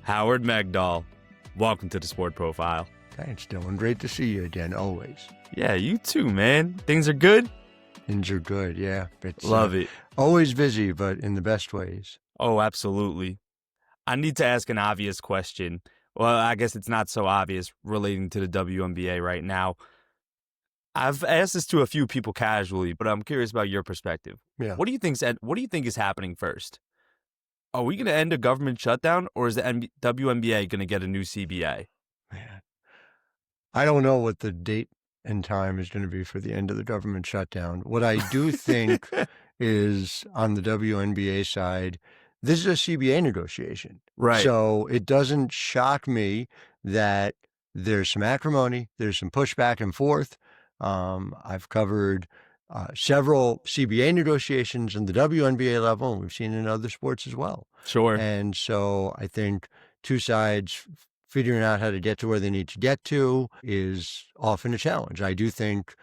Howard Megdal. Welcome to the Sport Profile. Thanks, Dylan. Great to see you again, always. Yeah, you too, man. Things are good? Things are good, yeah. It's, Love it. Always busy, but in the best ways. Oh, absolutely. I need to ask an obvious question. Well, I guess it's not so obvious relating to the WNBA right now. I've asked this to a few people casually, but I'm curious about your perspective. Yeah. What do you think is happening first? Are we going to end a government shutdown, or is the WNBA going to get a new CBA? Man, I don't know what the date and time is going to be for the end of the government shutdown. What I do think is on the WNBA side, this is a CBA negotiation. Right. So it doesn't shock me that there's some acrimony, there's some push back and forth. I've covered several CBA negotiations in the WNBA level, and we've seen in other sports as well. Sure. And so I think two sides figuring out how to get to where they need to get to is often a challenge. I do think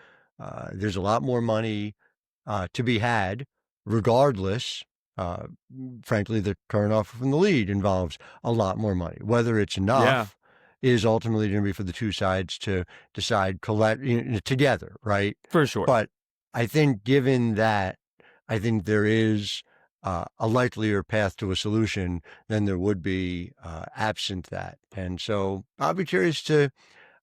there's a lot more money to be had regardless. Frankly, the current offer from the league involves a lot more money. Whether it's enough is ultimately going to be for the two sides to decide together, right? For sure. But I think given that, I think there is a likelier path to a solution than there would be absent that. And so I'll be curious to,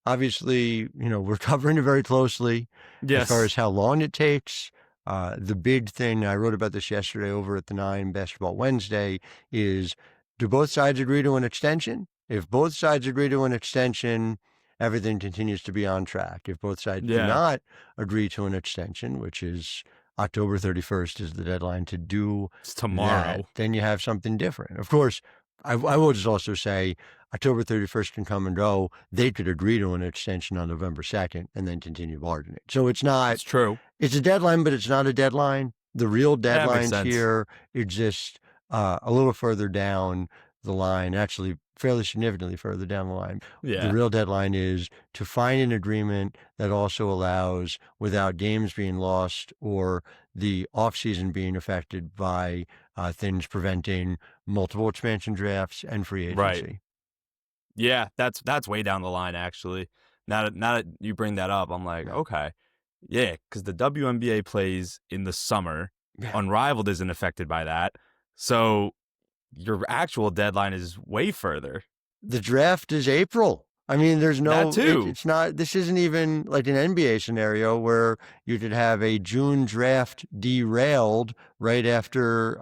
obviously, we're covering it very closely as far as how long it takes. The big thing, I wrote about this yesterday over at the 9 Basketball Wednesday, is do both sides agree to an extension? If both sides agree to an extension, everything continues to be on track. If both sides do not agree to an extension, which is October 31st is the deadline to do tomorrow, then you have something different. Of course, I will just also say October 31st can come and go. They could agree to an extension on November 2nd and then continue bargaining. So it's not. It's true. It's a deadline, but it's not a deadline. The real deadlines here exist a little further down the line, actually fairly significantly further down the line. Yeah. The real deadline is to find an agreement that also allows, without games being lost or the offseason being affected by things preventing multiple expansion drafts and free agency. Right. Yeah, that's way down the line, actually. Now that you bring that up, I'm like, okay. Yeah, because the WNBA plays in the summer. Unrivaled isn't affected by that. So your actual deadline is way further. The draft is April. I mean, there's no, that too. It's not, this isn't even like an NBA scenario where you could have a June draft derailed right after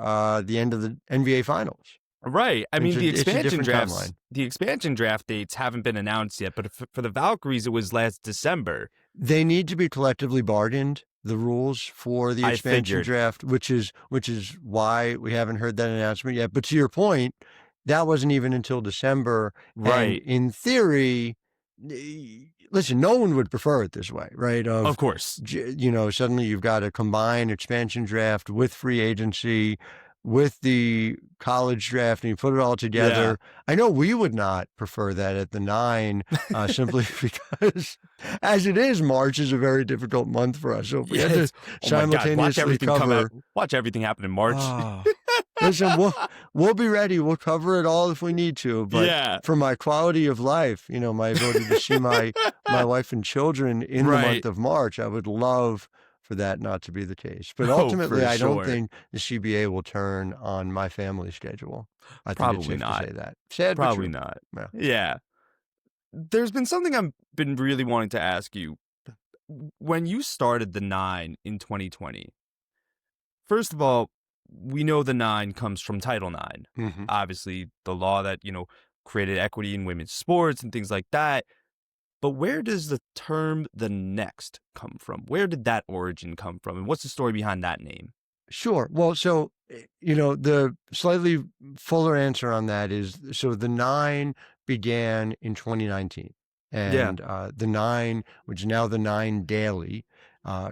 the end of the NBA finals. Right. I mean, the expansion draft dates haven't been announced yet, but for the Valkyries, it was last December. They need to be collectively bargained, the rules for the expansion draft, which is why we haven't heard that announcement yet. But to your point, that wasn't even until December. Right. And in theory, listen, no one would prefer it this way, right? Of course. Suddenly you've got a combined expansion draft with free agency, with the college draft, and you put it all together. I know we would not prefer that at the 9, simply because, as it is, March is a very difficult month for us. So if we had to simultaneously watch everything happen in March. Listen, we'll be ready. We'll cover it all if we need to. But for my quality of life, my ability to see my wife and children in the month of March, I would love for that not to be the case. But ultimately, I don't think the CBA will turn on my family schedule. I think it's safe to say that. Sad, probably not. Yeah. There's been something I've been really wanting to ask you. When you started the 9 in 2020, first of all, we know the 9 comes from Title IX. Mm-hmm. Obviously, the law that, created equity in women's sports and things like that. But where does the term the next come from? Where did that origin come from? And what's the story behind that name? Sure. Well, so, the slightly fuller answer on that is, so the 9 began in 2019. And the 9, which is now the 9 Daily,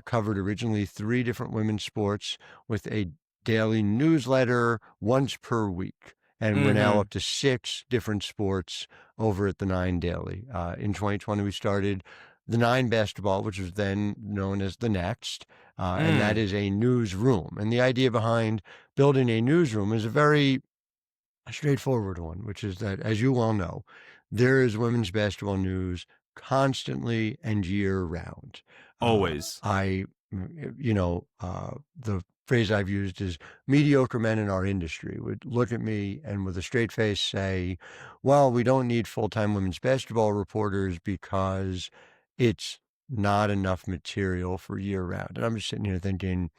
covered originally 3 different women's sports with a daily newsletter once per week. And we're now up to 6 different sports over at the 9 Daily. In 2020, we started the 9 Basketball, which was then known as the Next, and that is a newsroom. And the idea behind building a newsroom is a very a straightforward one, which is that, as you well know, there is women's basketball news constantly and year round. Uh, Always. I, the phrase I've used is mediocre men in our industry would look at me and with a straight face say, well, we don't need full time women's basketball reporters because it's not enough material for year round. And I'm just sitting here thinking,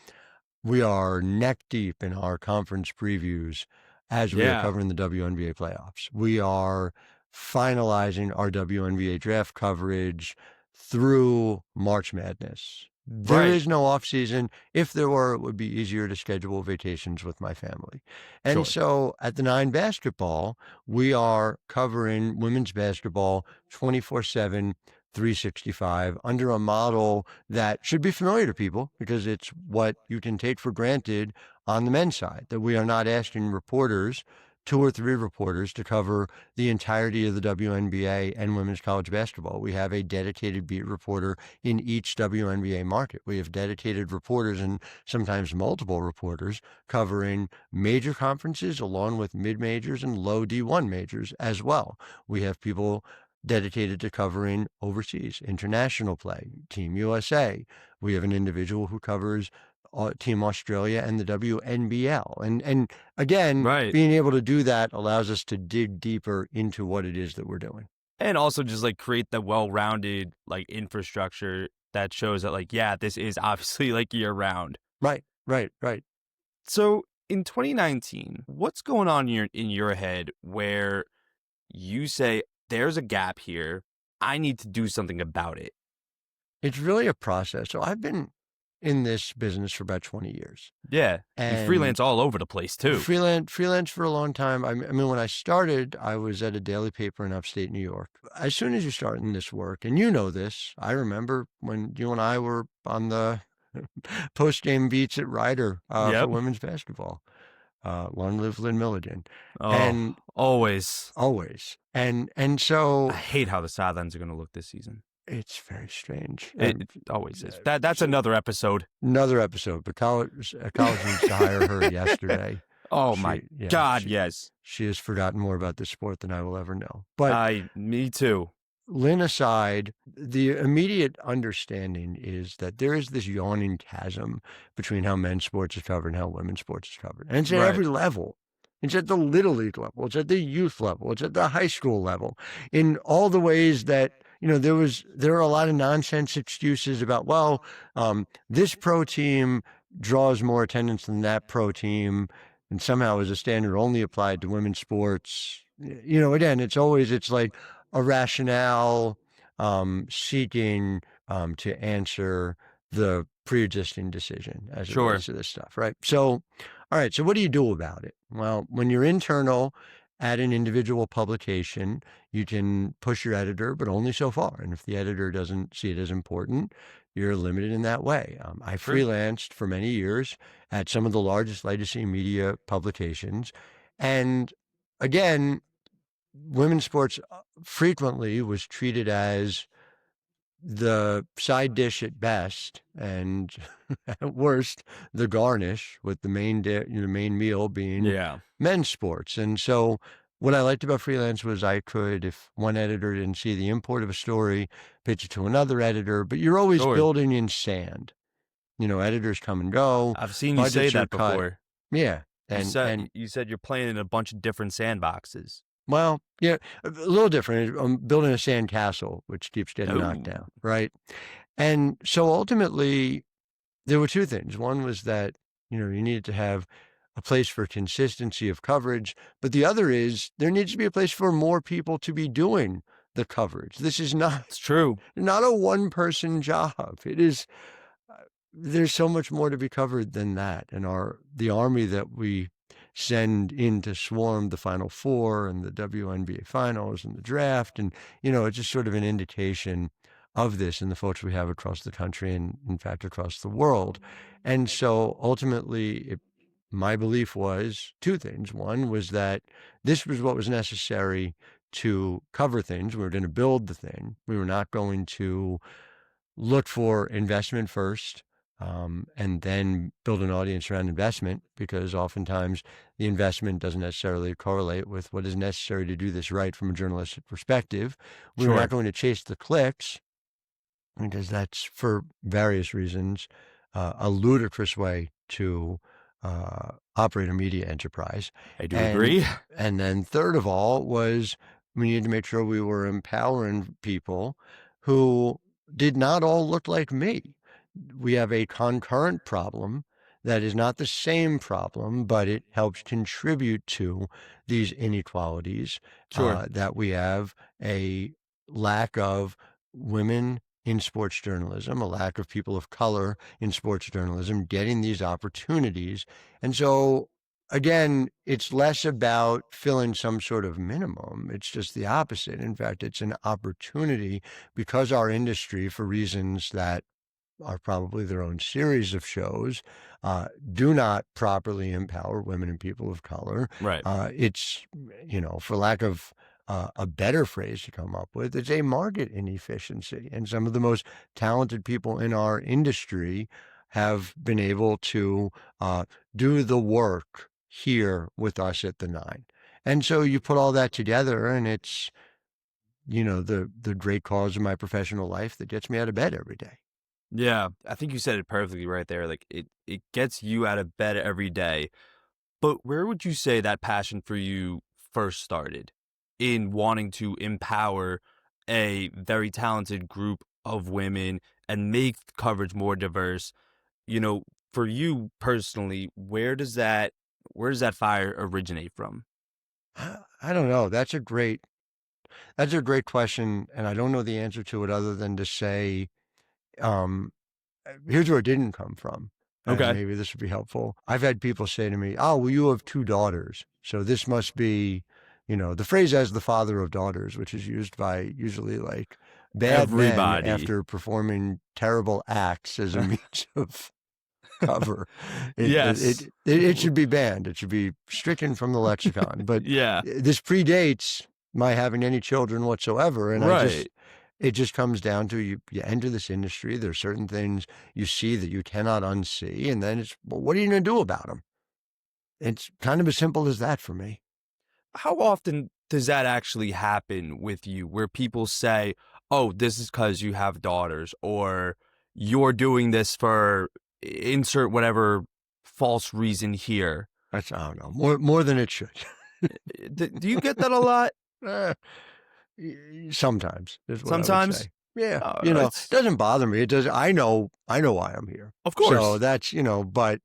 we are neck deep in our conference previews as we are Yeah. covering the WNBA playoffs. We are finalizing our WNBA draft coverage through March Madness. There Right. is no off season. If there were, it would be easier to schedule vacations with my family. And Sure. so at the Nine Basketball, we are covering women's basketball 24/7, 365 under a model that should be familiar to people because it's what you can take for granted on the men's side, that we are not asking reporters, two or three reporters, to cover the entirety of the WNBA and women's college basketball. We have a dedicated beat reporter in each WNBA market. We have dedicated reporters and sometimes multiple reporters covering major conferences along with mid-majors and low D1 majors as well. We have people dedicated to covering overseas, international play, Team USA. We have an individual who covers Team Australia and the WNBL. And again, Right. being able to do that allows us to dig deeper into what it is that we're doing. And also just like create the well-rounded like infrastructure that shows that like, yeah, this is obviously like year round. Right, right, right. So in 2019, what's going on in your head where you say there's a gap here, I need to do something about it? It's really a process. So I've been in this business for about 20 years. Yeah. You And freelance all over the place too. freelance for a long time. I mean, when I started, I was at a daily paper in upstate New York. As soon as you start in this work, and you know this, I remember when you and I were on the post-game beats at Ryder for Yep. women's basketball. Long live Lynn Milligan. Oh, And always. always. And I so hate how the sidelines are going to look this season. it's very strange. It always is. That's another episode. Another episode, but college needs to hire her yesterday. Oh my God, yes. She has forgotten more about this sport than I will ever know. But Me too. Lynn aside, the immediate understanding is that there is this yawning chasm between how men's sports is covered and how women's sports is covered. And it's at Right. every level. It's at the Little League level. It's at the youth level. It's at the high school level. In all the ways that, there are a lot of nonsense excuses about, this pro team draws more attendance than that pro team. And somehow is a standard only applied to women's sports. Again, it's like a rationale seeking to answer the pre-existing decision as it Sure. relates to this stuff, right? So, all right, so what do you do about it? Well, when you're internal at an individual publication, you can push your editor, but only so far. And if the editor doesn't see it as important, you're limited in that way. I True. freelanced for many years at some of the largest legacy media publications. And again, women's sports frequently was treated as the side dish at best, and at worst, the garnish, with the main main meal being Yeah. men's sports. And so what I liked about freelance was I could, if one editor didn't see the import of a story, pitch it to another editor, but you're always Sure. building in sand. Editors come and go. I've seen you say budgets are that cut. before. Yeah. You said you're playing in a bunch of different sandboxes. Well, yeah, a little different. I'm building a sand castle, which keeps getting knocked Ooh. down, right? And so ultimately, there were two things. One was that, you needed to have a place for consistency of coverage, but the other is there needs to be a place for more people to be doing the coverage. This is It's true. not a one-person job. It is, there's so much more to be covered than that. And the army that we send in to swarm the Final Four and the WNBA finals and the draft. And, it's just sort of an indication of this and the folks we have across the country and, in fact, across the world. And so ultimately, my belief was two things. One was that this was what was necessary to cover things. We were going to build the thing. We were not going to look for investment first. and then build an audience around investment, because oftentimes the investment doesn't necessarily correlate with what is necessary to do this right from a journalistic perspective. We're not Sure. going to chase the clicks, because that's, for various reasons, a ludicrous way to operate a media enterprise. I do And agree. and then third of all was, we needed to make sure we were empowering people who did not all look like me. We have a concurrent problem that is not the same problem, but it helps contribute to these inequalities, Sure. that we have a lack of women in sports journalism, a lack of people of color in sports journalism getting these opportunities. And so, again, it's less about filling some sort of minimum. It's just the opposite. In fact, it's an opportunity, because our industry, for reasons that are probably their own series of shows, do not properly empower women and people of color. Right. It's, for lack of a better phrase to come up with, it's a market inefficiency. And some of the most talented people in our industry have been able to do the work here with us at the Nine. And so you put all that together, and it's, the great cause of my professional life that gets me out of bed every day. Yeah, I think you said it perfectly right there. Like it gets you out of bed every day. But where would you say that passion for you first started in wanting to empower a very talented group of women and make coverage more diverse? You know, for you personally, where does that fire originate from? I don't know. That's a great question, and I don't know the answer to it other than to say, um, here's where it didn't come from, and Okay. maybe this would be helpful. I've had people say to me, "Oh, well, you have two daughters, so this must be," the phrase "as the father of daughters," which is used by usually like bad men Everybody. after performing terrible acts as a means of cover. It, Yes. it it it should be banned. It should be stricken from the lexicon. But Yeah. this predates my having any children whatsoever, and Right. it just comes down to, you enter this industry. There's certain things you see that you cannot unsee, and then it's, well, what are you going to do about them? It's kind of as simple as that for me. How often does that actually happen with you where people say, oh, this is because you have daughters, or you're doing this for insert whatever false reason here? That's, I don't know, more than it should. Do you get that a lot? Eh, Sometimes is what I would Sometimes? say. Yeah, it It's, doesn't bother me. It does. I know why I'm here. of So course. that's, but,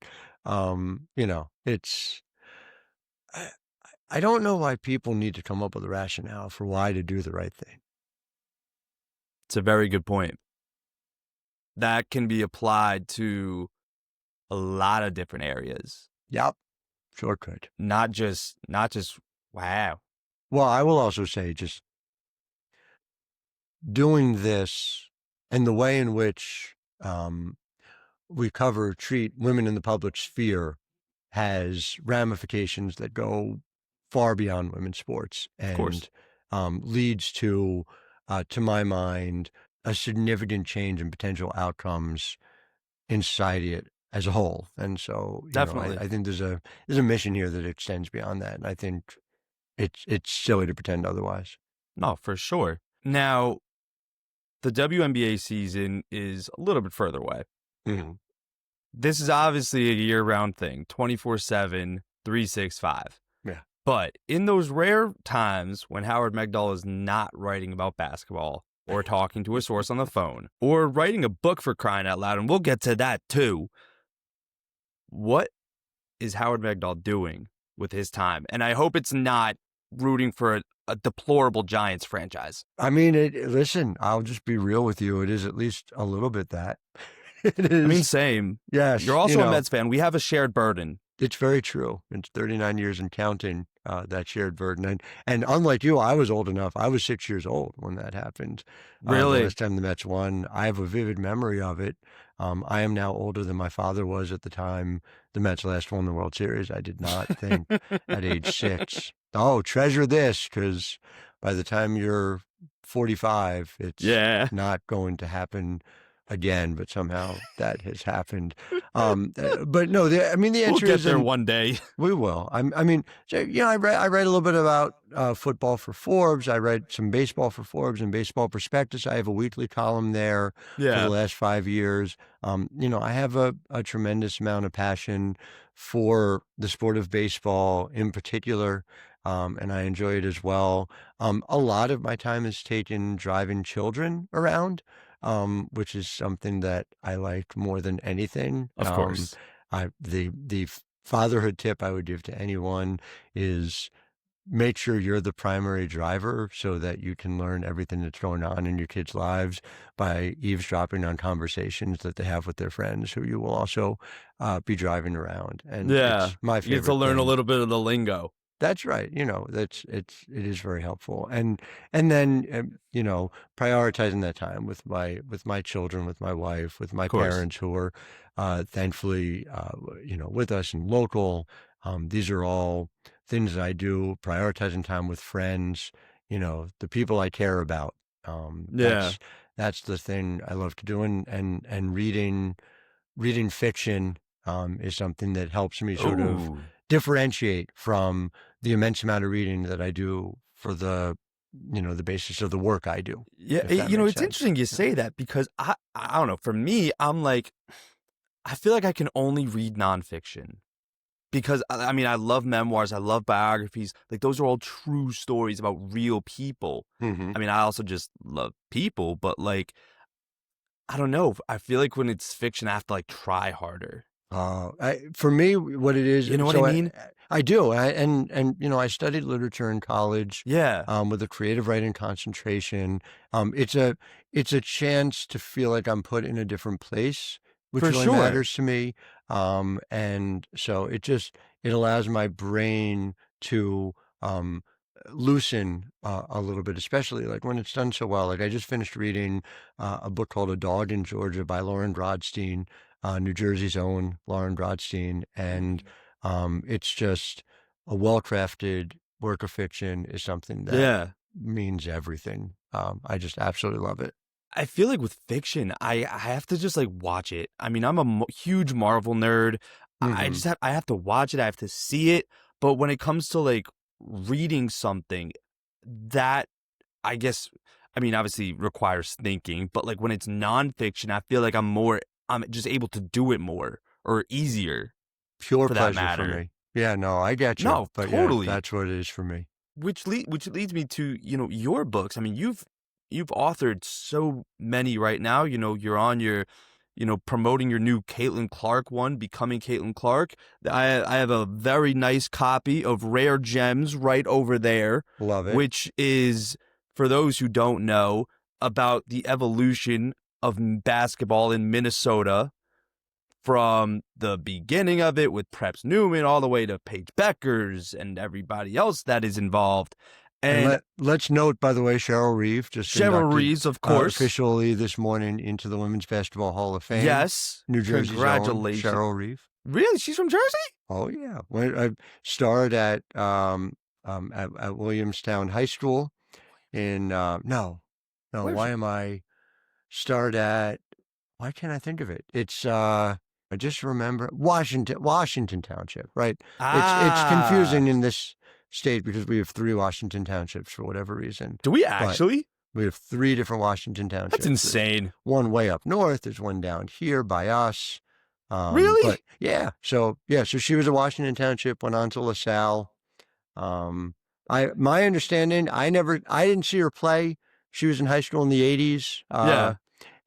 it's, I, I don't know why people need to come up with a rationale for why to do the right thing. It's a very good point. That can be applied to a lot of different areas, Yep, sure could. not just wow. Well, I will also say, just doing this and the way in which, we treat women in the public sphere has ramifications that go far beyond women's sports, Of course. and leads to my mind, a significant change in potential outcomes in society as a whole. And so, Definitely. I think there's a mission here that extends beyond that, and I think it's silly to pretend otherwise. No, for sure. Now, the WNBA season is a little bit further away. Mhm. This is obviously a year-round thing, 24/7, 365. Yeah. But in those rare times when Howard Megdal is not writing about basketball or talking to a source on the phone or writing a book, for crying out loud, and we'll get to that too, what is Howard Megdal doing with his time? And I hope it's not rooting for a deplorable Giants franchise. I mean, listen, I'll just be real with you. It is at least a little bit that. It I mean, is. same. You're Yes, also a Mets fan. We have a shared burden. it's very true. It's 39 years and counting, that shared burden. And unlike you, I was old enough. I was 6 years old when that happened. The Really? last time the Mets won, I have a vivid memory of it. I am now older than my father was at the time the Mets last won the World Series. I did not think at age 6, oh, treasure this, because by the time you're 45, it's Yeah. not going to happen again, but somehow that has happened. But no, I mean, the We'll answer get is, there and one day. we will. I mean, so, I read a little bit about football for Forbes. I read some baseball for Forbes and Baseball Prospectus. I have a weekly column there for the Yeah, last 5 years. I have a tremendous amount of passion for the sport of baseball in particular, and I enjoy it as well. A lot of my time is taken driving children around, which is something that I like more than anything. of course. The fatherhood tip I would give to anyone is make sure you're the primary driver so that you can learn everything that's going on in your kids' lives by eavesdropping on conversations that they have with their friends who you will also be driving around. And Yeah, it's my you get to favorite learn a thing. little bit of the lingo. That's right. It is very helpful. And then, prioritizing that time with my children, with my wife, with my Of course. parents who are, thankfully, with us and local. These are all things that I do, prioritizing time with friends, the people I care about. Yeah. That's the thing I love to do. And reading fiction, is something that helps me sort of Ooh. differentiate from the immense amount of reading that I do for the basis of the work I do, Yeah, if that makes it's sense. interesting you say that because I don't know. For me, I'm like, I feel like I can only read nonfiction because I mean, I love memoirs, I love biographies. Like those are all true stories about real people. Hmm. I mean, I also just love people, but like, I don't know. I feel like when it's fiction, I have to like try harder. For me, what it is, You know what I so mean? I do, and I studied literature in college, Yeah, with a creative writing concentration. It's a chance to feel like I'm put in a different place, which for really sure. matters to me. And so it allows my brain to um, loosen a little bit, especially like when it's done so well. Like I just finished reading a book called A Dog in Georgia by Lauren Brodstein, New Jersey's own Lauren Brodstein, and it's just a well-crafted work of fiction is something that Yeah. means everything. I just absolutely love it. I feel like with fiction, I have to just like watch it. I mean, I'm a huge Marvel nerd. Hmm. I have to watch it. I have to see it. But when it comes to like reading something, that I guess, I mean, obviously requires thinking. But like when it's nonfiction, I feel like I'm just able to do it more or easier Pure for that pleasure for matter. me. Yeah, no, I get you, No, but yeah, totally. that's what it is for me. Which leads me to, your books. I mean, you've authored so many right now. You're on your, promoting your new Caitlin Clark one, Becoming Caitlin Clark. I have a very nice copy of Rare Gems right over there, Love it. which is, for those who don't know, about the evolution of basketball in Minnesota from the beginning of it with Preps Newman all the way to Paige Beckers and everybody else that is involved. And And let's note, by the way, Cheryl Reeve just Cheryl inducted Reeves, of course. officially this morning into the Women's Basketball Hall of Fame. Yes. New Jersey's own Congratulations. Cheryl Reeve. Really? She's from Jersey? Oh yeah, when I starred at Williamstown High School in no, Where's why she? am I starred at? Why can't I think of it? It's I just remember Washington Township, right? It's Ah. confusing in this state because we have three Washington Townships for whatever reason, Do we but actually? we have three different Washington That's Townships. There's insane. one way up north. There's one down here by us. But Really? so she was a Washington Township, went on to LaSalle. Um, my understanding, I didn't see her play. She was in high school in the '80s, Yeah.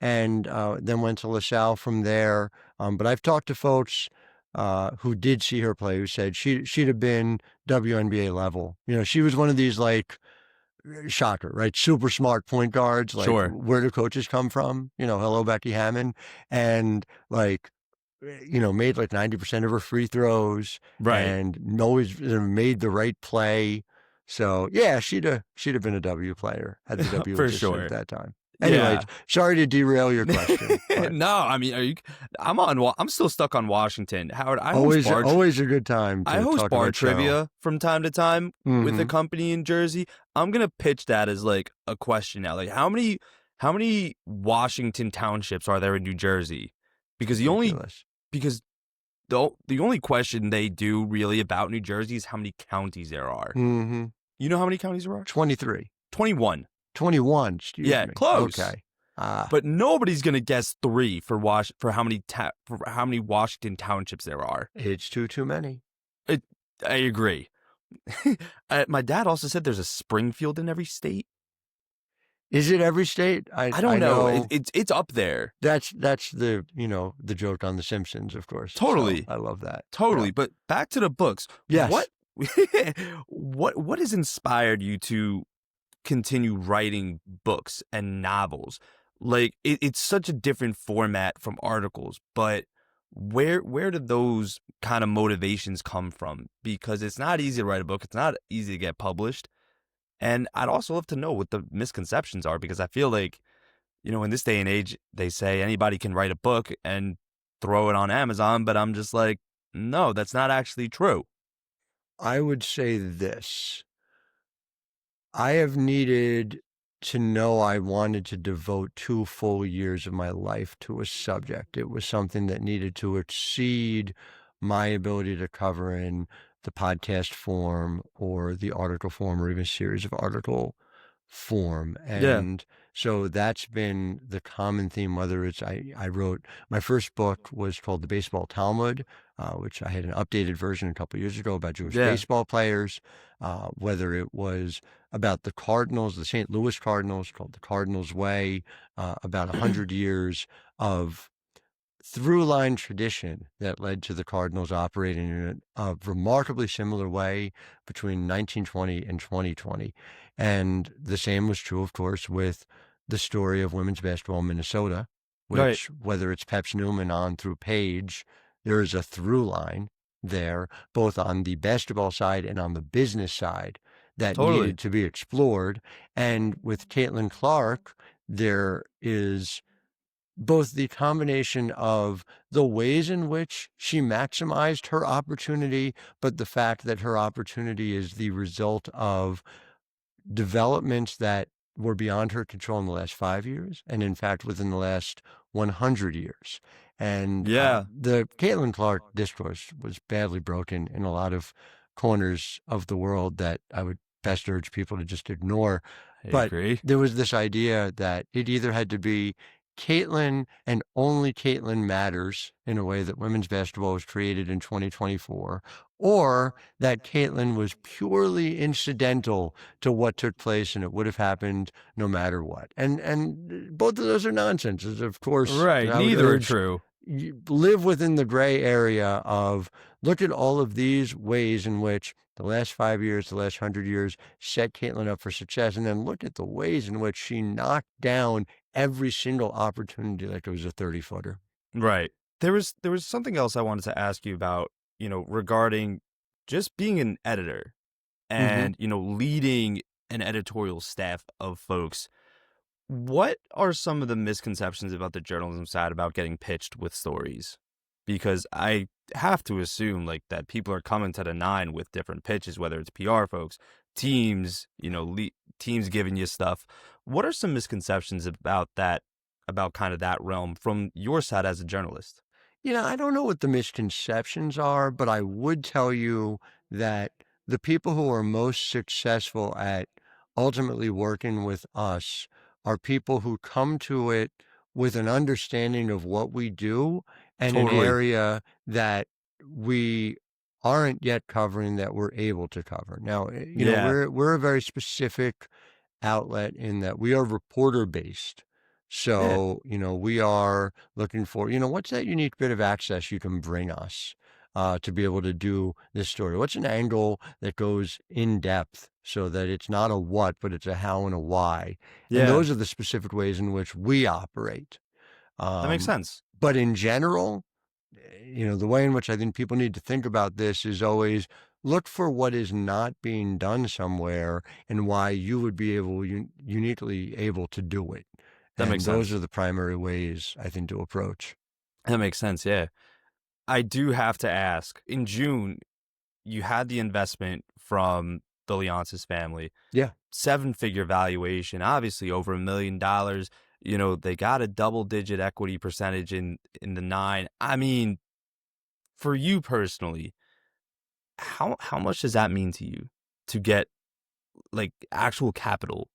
and then went to LaSalle from there. But I've talked to folks who did see her play who said she'd have been WNBA level. She was one of these like shocker, right? Super smart point guards. Like, Sure. where do coaches come from? Hello, Becky Hammon, and like made like 90% of her free throws Right. and always made the right play. So yeah, she'd have been a W player had the W For existed at sure. that time. Anyways, Yeah. sorry to derail your question, but No, I mean, I'm still stuck on Washington. Howard, always a good time I to host talk bar about Cheryl. trivia from time to time with a Hmm. company in Jersey. I'm gonna pitch that as like a question now. Like, How many Washington townships are there in New Jersey? Because Ridiculous. because the only question they do really about New Jersey is how many counties there are. Mm-hmm. You know how many counties there are? 23. 21. 21, excuse Yeah, me. close. Okay. Ah, But nobody's gonna guess 3 for how many Washington townships there are. it's too many. It, I agree. My dad also said there's a Springfield in every state. Is it every state? I I I don't know. know It's up there. that's the, the joke on The Simpsons, of course. So Totally. I love that. Yeah. Totally. But back to the books. Yes. What has inspired you to continue writing books and novels? Like it's such a different format from articles, but where did those kind of motivations come from? Because it's not easy to write a book. It's not easy to get published. And I'd also love to know what the misconceptions are, because I feel like, in this day and age, they say anybody can write a book and throw it on Amazon, but I'm just like, no, that's not actually true. I would say this. I have needed to know I wanted to devote 2 full years of my life to a subject. It was something that needed to exceed my ability to cover in the podcast form or the article form or even a series of article form. Yeah. And so that's been the common theme, whether it's I wrote my first book was called The Baseball Talmud, which I had an updated version a couple years ago about Jewish Yeah. baseball players, whether it was about the Cardinals, the St. Louis Cardinals, called The Cardinals Way, about 100 years of through line tradition that led to the Cardinals operating in a remarkably similar way between 1920 and 2020. And the same was true, of course, with the story of women's basketball in Minnesota, Right. which, whether it's Peps Newman on through Page, there is a through line there, both on the basketball side and on the business side, that Totally. needed to be explored. And with Caitlin Clark, there is both the combination of the ways in which she maximized her opportunity, but the fact that her opportunity is the result of developments that were beyond her control in the last 5 years, and in fact, within the last 100 years. And Yeah, the Caitlin Clark discourse was badly broken in a lot of corners of the world that I would best urge people to just ignore. I But agree. there was this idea that it either had to be Caitlin and only Caitlin matters in a way that women's basketball was created in 2024, or that Caitlin was purely incidental to what took place and it would have happened no matter what. And both of those are nonsenses. Of course, Right. I would Neither are urge true. you live within the gray area of look at all of these ways in which the last 5 years, the last 100 years set Caitlin up for success, and then look at the ways in which she knocked down every single opportunity like it was a 30-footer. Right. There was something else I wanted to ask you about, regarding just being an editor Mm-hmm. and, leading an editorial staff of folks. What are some of the misconceptions about the journalism side about getting pitched with stories? Because I have to assume like that people are coming to the nine with different pitches, whether it's PR folks, teams, teams giving you stuff. What are some misconceptions about that, about kind of that realm from your side as a journalist? I don't know what the misconceptions are, but I would tell you that the people who are most successful at ultimately working with us are people who come to it with an understanding of what we do and an Totally. area that we aren't yet covering that we're able to cover. Now, Yeah. we're a very specific outlet in that we are reporter based. Yeah. So, we are looking for, what's that unique bit of access you can bring us to be able to do this story? What's an angle that goes in depth so that it's not a what, but it's a how and a why? And Yeah. those are the specific ways in which we operate. That makes Um, sense. but in general, the way in which I think people need to think about this is always look for what is not being done somewhere and why you would be uniquely able to do it. That makes And those sense. are the primary ways I think to approach. That makes sense. Yeah. I do have to ask, in June, you had the investment from the Leonsis family, Yeah. 7-figure valuation, obviously over $1 million. They got a double-digit equity percentage in the 9. I mean, for you personally, how much does that mean to you to get, like, actual capital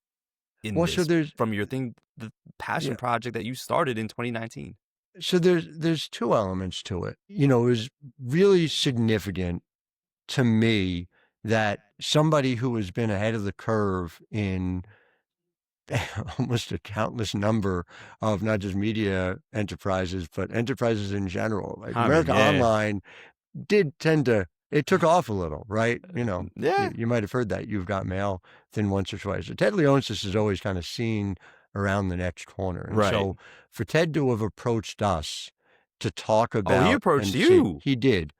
in Well, so this there's from the passion yeah, project that you started in 2019? so there's two elements to it. It was really significant to me that somebody who has been ahead of the curve in almost a countless number of not just media enterprises, but enterprises in general. Like I mean, America yeah. Online did tend to, it took off a little, right? Yeah. You might have heard that. You've got mail within once or twice. So Ted Leonsis is always kind of seen around the next corner. And Right. so for Ted to have approached us to talk Oh, he about approached and say you. he did,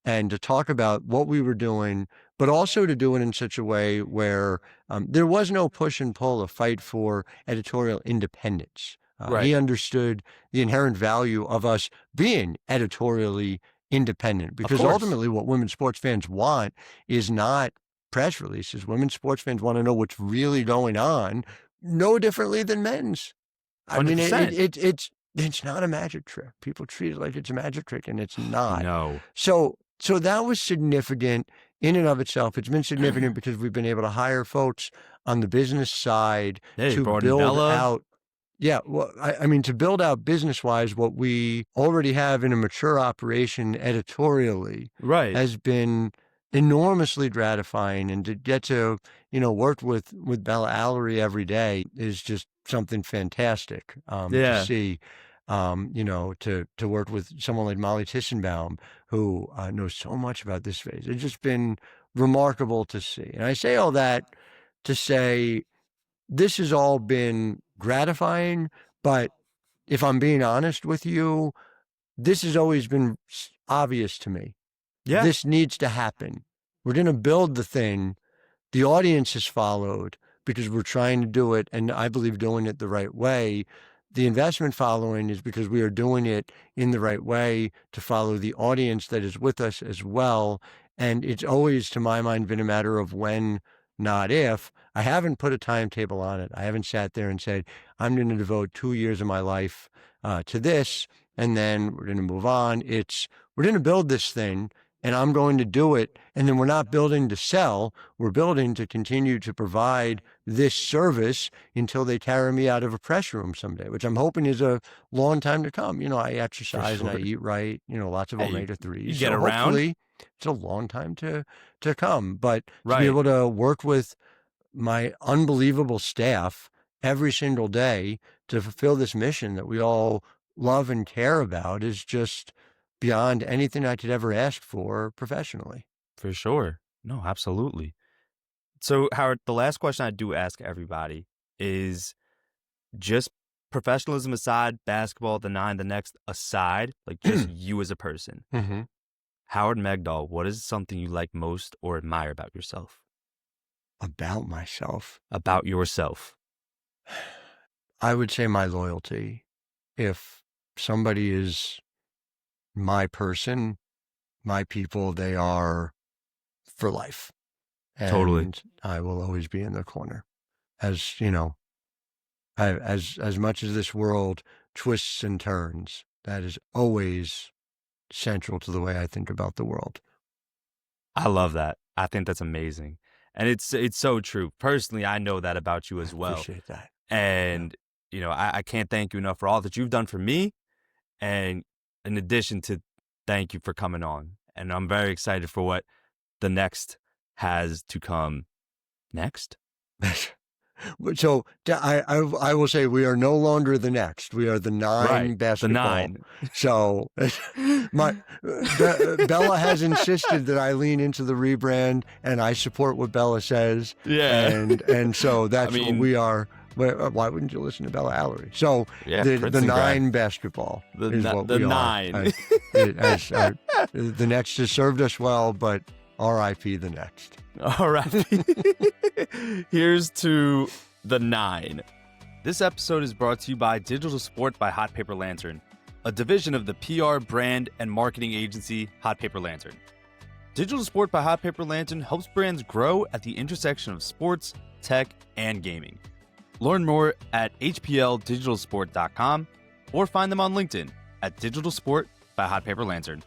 and to talk about what we were doing, but also to do it in such a way where there was no push and pull, a fight for editorial independence. Right. He understood the inherent value of us being editorially independent, Of because course. ultimately what women's sports fans want is not press releases. Women's sports fans want to know what's really going on, no differently than men's. I mean, 100%. it's not a magic trick. People treat it like it's a magic trick, and it's not. No. So that was significant in and of itself. It's been significant because we've been able to hire folks on the business side Yeah, you to brought in build Bella. out. Yeah, well, I mean, to build out business-wise what we already have in a mature operation editorially Right. has been enormously gratifying, and to get to, work with Bella Allery every day is just something fantastic to Yeah. see. To work with someone like Molly Tissenbaum, who knows so much about this phase. It's just been remarkable to see. And I say all that to say this has all been gratifying, but if I'm being honest with you, this has always been obvious to me. Yeah. This needs to happen. We're going to build the thing. The audience has followed because we're trying to do it, and I believe doing it the right way. The investment following is because we are doing it in the right way to follow the audience that is with us as well. And it's always, to my mind, been a matter of when, not if. I haven't put a timetable on it. I haven't sat there and said, I'm going to devote 2 years of my life to this, and then we're going to move on. We're going to build this thing, and I'm going to do it. And then we're not building to sell. We're building to continue to provide this service until they carry me out of a press room someday, which I'm hoping is a long time to come. I For exercise and I sure. eat right, lots of Hey, you omega-3s. get So around. hopefully it's a long time to come. But to be Right. able to work with my unbelievable staff every single day to fulfill this mission that we all love and care about is just beyond anything I could ever ask for professionally. For sure. No, absolutely. So, Howard, the last question I do ask everybody is, just professionalism aside, basketball, the 9, the next aside, like just you as a person. Mm-hmm. Howard Megdal, what is something you like most or admire about yourself? About myself, About yourself. I would say my loyalty. If somebody is my person, my people, they are for life. Totally. And I will always be in their corner. As as much as this world twists and turns, that is always central to the way I think about the world. I love that. I think that's amazing. And it's so true. Personally, I know that about you I as well. appreciate that. And, I can't thank you enough for all that you've done for me. And in addition to thank you for coming on. And I'm very excited for what the next has to come next. So I will say we are no longer the next. We are the 9 Right. basketball. The 9. So Bella has insisted that I lean into the rebrand, and I support what Bella says. Yeah. And so that's I mean, what we are. Why wouldn't you listen to Bella Allery? So yeah, the Prince and 9 basketball is what the we 9. are. The next has served us well, but R.I.P. the next. All right. Here's to the 9. This episode is brought to you by Digital Sport by Hot Paper Lantern, a division of the PR, brand, and marketing agency Hot Paper Lantern. Digital Sport by Hot Paper Lantern helps brands grow at the intersection of sports, tech, and gaming. Learn more at hpldigitalsport.com or find them on LinkedIn at Digital Sport by Hot Paper Lantern.